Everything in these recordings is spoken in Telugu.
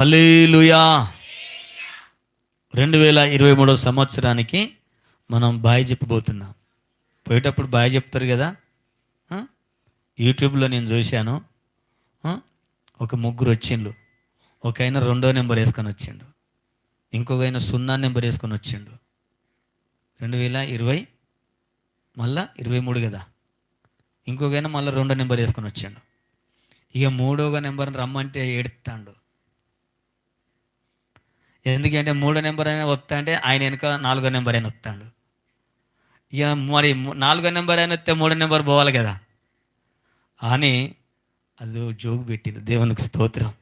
హల్లెలూయా. 2023 సంవత్సరానికి మనం బాయ్ చెప్పబోతున్నాం. పోయేటప్పుడు బాయ్ చెప్తారు కదా. ఆ? యూట్యూబ్లో నేను చూశాను. ఆ? ఒక ముగ్గురు వచ్చిండు. ఒక ఆయన 2వ నెంబర్ వేసుకొని వచ్చిండు. ఇంకొక ఆయన 0 నెంబర్ వేసుకొని వచ్చిండు. 2020 మళ్ళా 23 కదా. ఇంకొక ఆయన మళ్ళీ 2వ నెంబర్ వేసుకొని వచ్చిండు. ఇక 3వ నెంబర్ని రమ్మంటే ఏడుతాడు. ఎందుకంటే 3వ నెంబర్ అయినా వస్తా అంటే ఆయన వెనుక 4వ నెంబర్ అయినా వస్తాడు. ఇక మరి 4వ నెంబర్ అయినా వస్తే 3వ నెంబర్ పోవాలి కదా అని అది జోగు పెట్టింది. దేవునికి స్తోత్రం.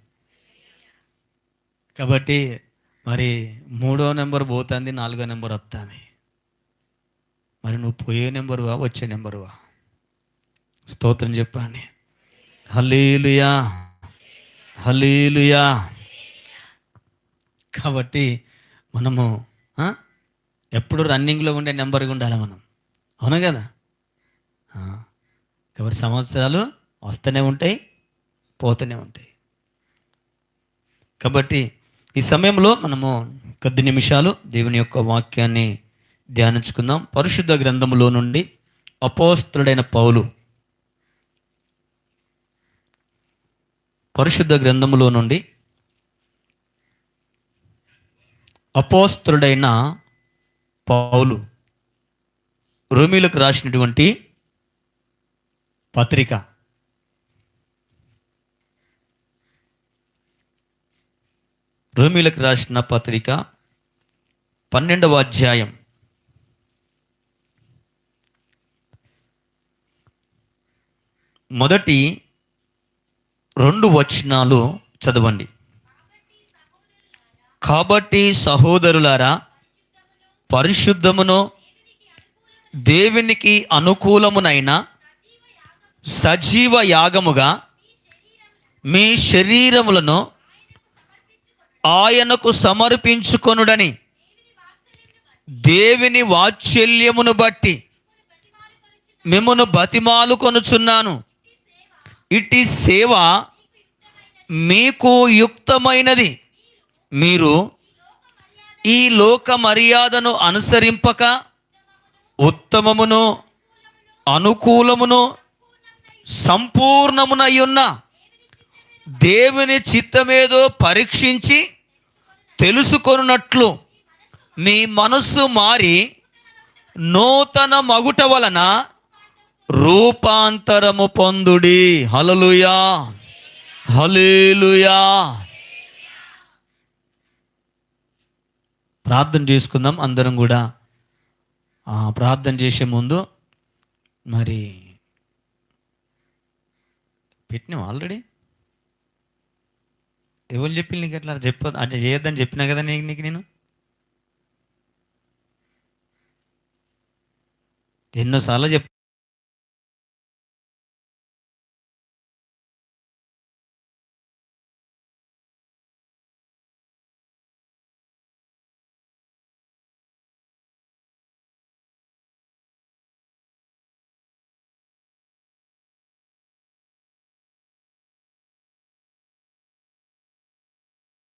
కాబట్టి మరి 3వ నెంబర్ పోతుంది, 4వ నెంబర్ వస్తుంది. మరి నువ్వు పోయే నెంబరువా వచ్చే నెంబరువా? స్తోత్రం చెప్పండి. హల్లెలూయా, హల్లెలూయా. కాబట్టి మనము ఎప్పుడు రన్నింగ్లో ఉండే నెంబర్గా ఉండాలి మనం. అవునా కదా? కాబట్టి సంవత్సరాలు వస్తూనే ఉంటాయి, పోతూనే ఉంటాయి. కాబట్టి ఈ సమయంలో మనము కొద్ది నిమిషాలు దేవుని యొక్క వాక్యాన్ని ధ్యానించుకుందాం. పరిశుద్ధ గ్రంథములో నుండి అపోస్తలుడైన పౌలు, పరిశుద్ధ గ్రంథములో నుండి అపోస్తలుడైన పౌలు రోమీయులకు రాసినటువంటి పత్రిక, రోమీయులకు రాసిన పత్రిక 12వ అధ్యాయం మొదటి 2 వచనాలు చదవండి. కాబట్టి సహోదరులారా, పరిశుద్ధమును దేవునికి అనుకూలమునైన సజీవ యాగముగా మీ శరీరములను ఆయనకు సమర్పించుకొనుడని దేవుని వాత్సల్యమును బట్టి మిమ్మును బతిమాలుకొనుచున్నాను. ఇట్టి సేవ మీకు యుక్తమైనది. మీరు ఈ లోక మర్యాదను అనుసరింపక ఉత్తమమును అనుకూలమును సంపూర్ణమునయ్యున్న దేవుని చిత్తమేదో పరీక్షించి తెలుసుకొనున్నట్లు మీ మనస్సు మారి నూతన మగుట వలన రూపాంతరము పొందుడి. హల్లెలూయా, హల్లెలూయా. ప్రార్థన చేసుకుందాం అందరం కూడా. ప్రార్థన చేసే ముందు మరి పెట్టినాం ఆల్రెడీ. ఎవరు చెప్పి నీకు అట్లా అట్లా చేయొద్దని చెప్పినా కదా నీకు నేను ఎన్నోసార్లు